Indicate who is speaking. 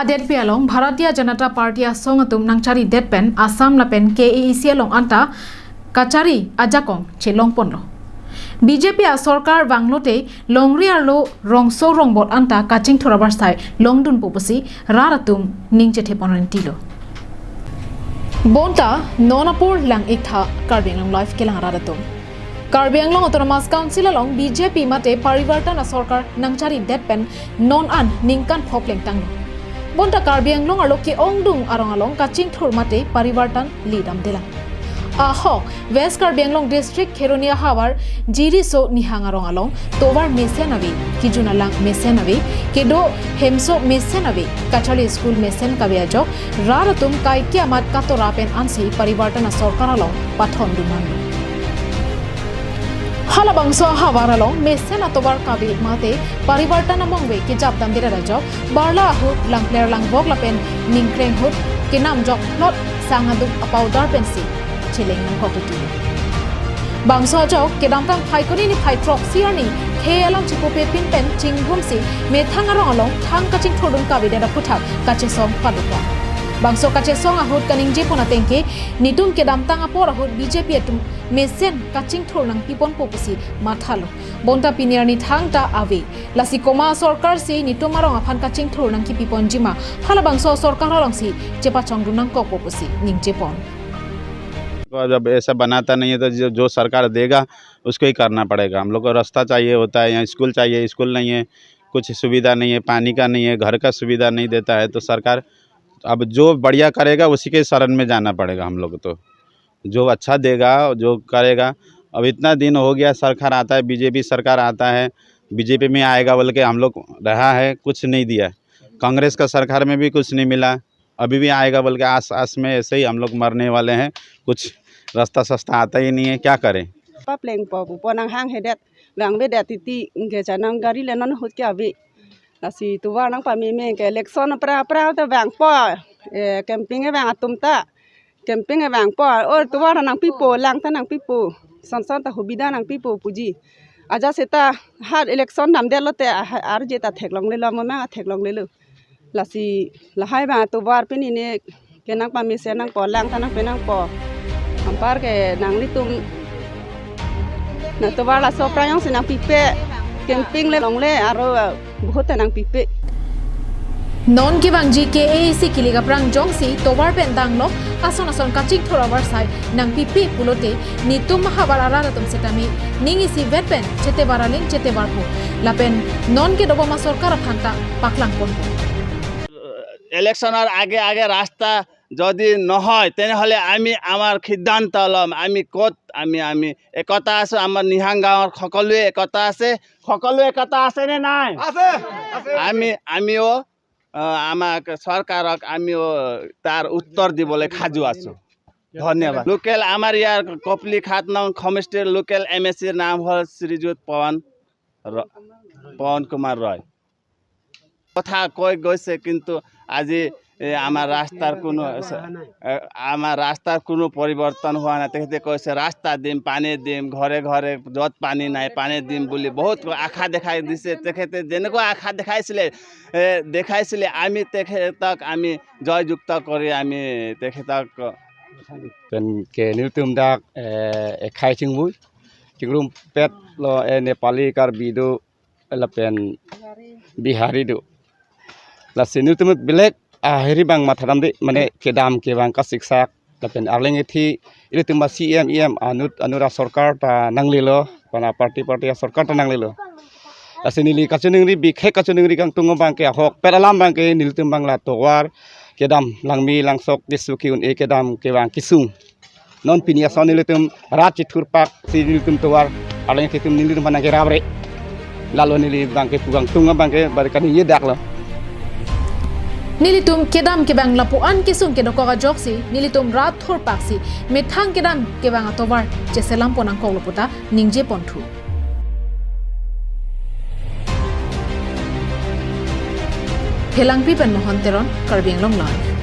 Speaker 1: adet pe along Bharatiya Janata Party songatum nangchari detpen Assam lapen KEC along anta kachari ajakong chelong ponlo BJP asorkar banglote longri arlo rongso rongbot anta kaching thorabar sai longdun popusi raratum ningche theponantilo bonta nonapur lang ikha karbeng long life kelang raratum Karbi Anglong Autonomous Council along BJP mate poriborton asorkar nangchari detpen non an ningkan kepleng tanglo bonta Karbi Anglong aloki ongdung arong along kaching thor mate poriborton lidam delang Aho West Karbi Anglong District Kheronia Hawar Jiriso Nihang arong along tovar mesenavi kijunalang mesenavi kedo hemso mesenavi kachari school mesen kabeajo raratum kaikya mat katorapen ansi poriborton asorkar along pathon dumando Halabangso hawaralong mesen atobar kabi mate poriborton amongwe ki jabdam dira rajo barla hu langler langbok lapen ningkreng hut kinam jok not sangaduk apawdar pensi chileng nang kokuti bangso jok kedam tang phaikoni ni phaitrok siarni khealam chipope pinpen chinghumsi methangarong along thang kaching thodum kabi dera puthak kachesom paduka bangso kachesong ahut kaning jepona tengke nitum kedam tang apor ahut BJP atum mesen kaching thornang pipon popusi mathalo bonta piniarni thangta ave lasi koma sarkar se nitum arong aphan kaching thornang ki pipon jima hala bangso sarkar along si chepa chongdunang ko popusi ning jepon
Speaker 2: जब ऐसा बनाता नहीं है तो जो सरकार देगा उसको ही करना पड़ेगा। हम लोग को रास्ता चाहिए होता है, यहाँ स्कूल चाहिए, स्कूल नहीं है, कुछ सुविधा नहीं है, पानी का नहीं है, घर का सुविधा नहीं देता है, तो सरकार अब जो बढ़िया करेगा उसी के शरण में जाना पड़ेगा। हम लोग तो जो अच्छा देगा जो करेगा। अब इतना दिन हो गया सरकार आता है, बीजेपी सरकार आता है, बीजेपी में आएगा बोल के हम लोग रहा है, कुछ नहीं दिया। कांग्रेस का सरकार में भी कुछ नहीं मिला, अभी भी आएगा बोल के आस में ऐसे ही हम लोग मरने वाले हैं। कुछ रास्ता सस्ता आता ही नहीं है, क्या करें।
Speaker 3: kepleng po nang hang hedet lang be dat ti nge janang gari le non hut kya be lasi tuwa nang pa me ke election pra ta bang po camping e bang atum ta camping e bang po or tuwa nang pipo lang ta nang pipo son ta hobida nang pipo puji aja seta har election nam de lote ar jeta theklong le lo ma theklong le lo lasi lahai ba tuwa pini ne ke nang pa me se nang po lang ta nang pe nang po ampar ke nang litum na tobar la sopra yang senang pipe camping le long le aro बहुत nang pipe
Speaker 1: non ki bangji KEC kiliga prang jongsi tobar pendang lo ason kaching thorabar sai nang pipe pulote nitum mahabarara ratum setami ningi si vetpen chete baraling chete barpo lapen non ke dobama sarkar phanta paklang pon
Speaker 4: ইলেকশনের আগে আগে রাস্তা যদি নহয় তেনেহলে আমি আমার সিদ্ধান্ত লম আমি কত আমি একতা আছে আমার নিহাং গাঁৱৰ সকলোৱে একতা আছে নে নাই আমিও আমাক চৰকাৰক আমিও তাৰ উত্তৰ দিবলৈ খাজু আছো ধন্যবাদ লোকেল আমাৰ ইয়াৰ কপলি খাত নং সমষ্টিৰ লোকেল MSCৰ নাম হ'ল শ্ৰীযুত পৱন কুমাৰ ৰয় কথা কৈ গৈছে কিন্তু আজি আমার রাস্তার কোনো পরিবর্তন হওয়া না তেখেতে কৈছে রাস্তা দিম পানী দিম ঘৰে ঘৰে য'ত পানী নাই পানী দিম বুলি বহুত আশা দেখাই দিছে তেখেতে যেনেকুৱা আশা দেখাইছিলে আমি তেখেতক আমি জয়যুক্ত কৰি আমি তেখেতক
Speaker 5: ke nitum dak khai chingbu chingrum pet lo nepali kar bidu lapen bihari du la sinutum belek ahiri bang matharam de mane kedam ke bang ka siksak lapen arleng ethi ilutum ma CM anura sarkar ta nanglilo pana party sarkar ta nanglilo la sinili kachuningri bikhe kachuningri kang tungo bang ke hok peralam bang ke nilutum bang la towar kedam langmi langsok disuki un e kedam ke bang kisung non pinia son nilutum rachi thurpak sinilutum towar arleng ethi nilutum bang ke rabre lalu nili bang ke pugang tungo bang ke barkani yedak lo
Speaker 1: Nilitum kedam ke bang lapuan kisung ke dokoga joksi nilitum rat thor paksi methang kedam ke bang atobar cheselam ponang kogloputa ningje ponthu Helang pipen mohon teron Karbi Anglong live